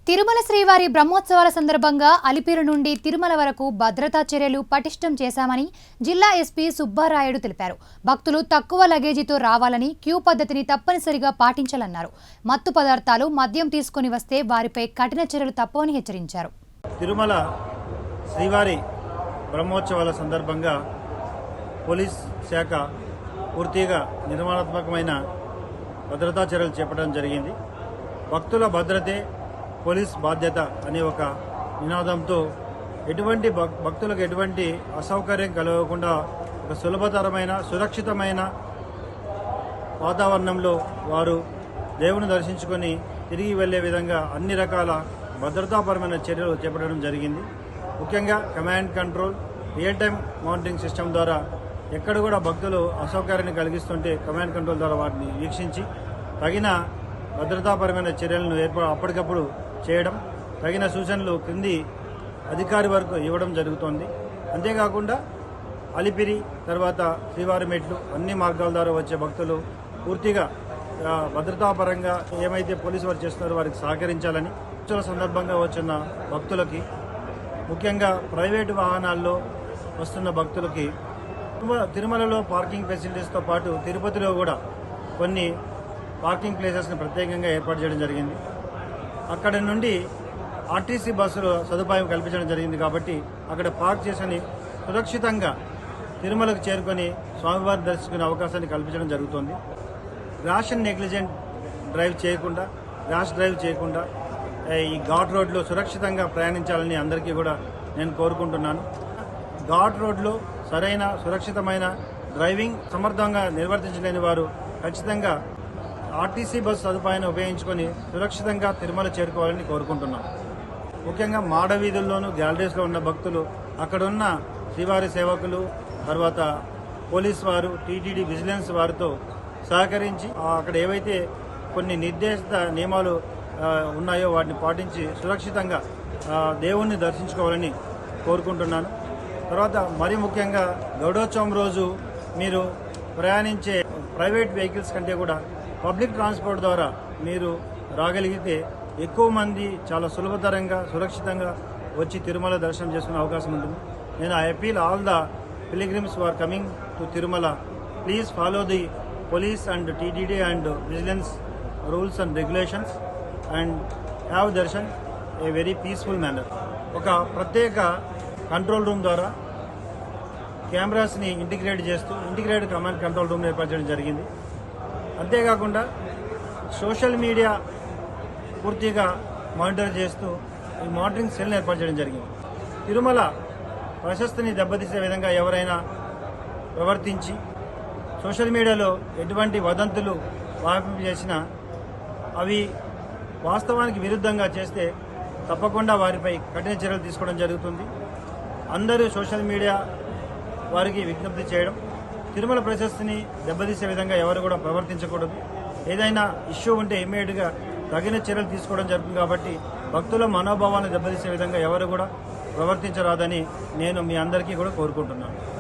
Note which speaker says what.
Speaker 1: తిరుమల శ్రీవారి బ్రహ్మోత్సవాల సందర్భంగా అలిపిరి నుండి తిరుమల వరకు భద్రతా చర్యలు పటిష్టం చేశామని జిల్లా ఎస్పీ సుబ్బారాయుడు తెలిపారు. భక్తులు తక్కువ లగేజీతో రావాలని, క్యూ పద్ధతిని తప్పనిసరిగా పాటించాలన్నారు. మత్తు పదార్థాలు, మద్యం తీసుకుని వస్తే వారిపై కఠిన చర్యలు తప్పవని హెచ్చరించారు.
Speaker 2: తిరుమల శ్రీవారి బ్రహ్మోత్సవాల సందర్భంగా పోలీస్ శాఖ పూర్తిగా నిర్మాణాత్మకమైన భద్రతా చర్యలు చేపట్టడం జరిగింది. భక్తుల భద్రతే పోలీస్ బాధ్యత అనే ఒక నినాదంతో భక్తులకు ఎటువంటి అసౌకర్యం కలగకుండా ఒక సులభతరమైన, సురక్షితమైన వాతావరణంలో వారు దేవుని దర్శించుకొని తిరిగి వెళ్లే విధంగా అన్ని రకాల భద్రతాపరమైన చర్యలు చేపట్టడం జరిగింది. ముఖ్యంగా command control, real time monitoring system ద్వారా ఎక్కడ కూడా భక్తులు అసౌకర్యాన్ని కలిగిస్తుంటే కమాండ్ కంట్రోల్ ద్వారా వాటిని వీక్షించి తగిన భద్రతాపరమైన చర్యలను అప్పటికప్పుడు చేయడం, తగిన సూచనలు క్రింది అధికారి వరకు ఇవ్వడం జరుగుతోంది. అంతేకాకుండా అలిపిరి తర్వాత శ్రీవారి మెట్లు అన్ని మార్గాల ద్వారా వచ్చే భక్తులు పూర్తిగా భద్రతాపరంగా ఏమైతే పోలీసు వారు చేస్తున్నారో వారికి సహకరించాలని, ఉత్సవాల సందర్భంగా వచ్చిన భక్తులకి, ముఖ్యంగా ప్రైవేటు వాహనాల్లో వస్తున్న భక్తులకి తిరుమలలో పార్కింగ్ ఫెసిలిటీస్తో పాటు తిరుపతిలో కూడా కొన్ని పార్కింగ్ ప్లేసెస్ని ప్రత్యేకంగా ఏర్పాటు చేయడం జరిగింది. అక్కడ నుండి ఆర్టీసీ బస్సులు సదుపాయం కల్పించడం జరిగింది. కాబట్టి అక్కడ పార్క్ చేసుకుని సురక్షితంగా తిరుమలకు చేరుకొని స్వామివారిని దర్శించుకునే అవకాశాన్ని కల్పించడం జరుగుతుంది. ర్యాష్ అండ్ నెగ్లిజెంట్ డ్రైవ్ చేయకుండా ఈ ఘాట్ రోడ్లో సురక్షితంగా ప్రయాణించాలని అందరికీ కూడా నేను కోరుకుంటున్నాను. ఘాట్ రోడ్లో సరైన సురక్షితమైన డ్రైవింగ్ సమర్థంగా నిర్వర్తించలేని వారు ఖచ్చితంగా ఆర్టీసీ బస్సు సదుపాయాన్ని ఉపయోగించుకొని సురక్షితంగా తిరుమల చేరుకోవాలని కోరుకుంటున్నాం. ముఖ్యంగా మాడ వీధుల్లోనూ గ్యాలరీస్లో ఉన్న భక్తులు, అక్కడున్న శ్రీవారి సేవకులు, తర్వాత పోలీస్ వారు, టీటీడీ విజిలెన్స్ వారితో సహకరించి అక్కడ ఏవైతే కొన్ని నిర్దేశిత నియమాలు ఉన్నాయో వాటిని పాటించి సురక్షితంగా దేవుణ్ణి దర్శించుకోవాలని కోరుకుంటున్నాను. తర్వాత మరీ ముఖ్యంగా గరుడోత్సవం రోజు మీరు ప్రయాణించే ప్రైవేట్ వెహికల్స్ కంటే కూడా పబ్లిక్ ట్రాన్స్పోర్ట్ ద్వారా మీరు రాగలిగితే ఎక్కువ మంది చాలా సులభతరంగా, సురక్షితంగా వచ్చి తిరుమల దర్శనం చేసుకునే అవకాశం ఉంటుంది. నేను I appeal all the pilgrims who are coming to Tirumala, please follow the police and TTD and vigilance rules and regulations and have darshan a very peaceful manner. ఒక ప్రత్యేక కంట్రోల్ రూమ్ ద్వారా కెమెరాస్ని ఇంటిగ్రేటెడ్ కమాండ్ కంట్రోల్ రూమ్ ఏర్పాటు చేయడం జరిగింది. అంతేకాకుండా social media పూర్తిగా monitor చేస్తూ ఈ మానిటరింగ్ సెల్ని ఏర్పాటు చేయడం జరిగింది. తిరుమల ప్రశస్తిని దెబ్బతీసే విధంగా ఎవరైనా ప్రవర్తించి సోషల్ మీడియాలో ఎటువంటి వదంతులు వ్యాపింపజేసినా అవి వాస్తవానికి విరుద్ధంగా చేస్తే తప్పకుండా వారిపై కఠిన చర్యలు తీసుకోవడం జరుగుతుంది. అందరూ సోషల్ మీడియా వారికి విజ్ఞప్తి చేయడం, తిరుమల ప్రశస్తిని దెబ్బతీసే విధంగా ఎవరు కూడా ప్రవర్తించకూడదు. ఏదైనా ఇష్యూ ఉంటే ఇమ్మీడియట్గా తగిన చర్యలు తీసుకోవడం జరుగుతుంది. కాబట్టి భక్తుల మనోభావాన్ని దెబ్బతీసే విధంగా ఎవరు కూడా ప్రవర్తించరాదని నేను మీ అందరికీ కూడా కోరుకుంటున్నాను.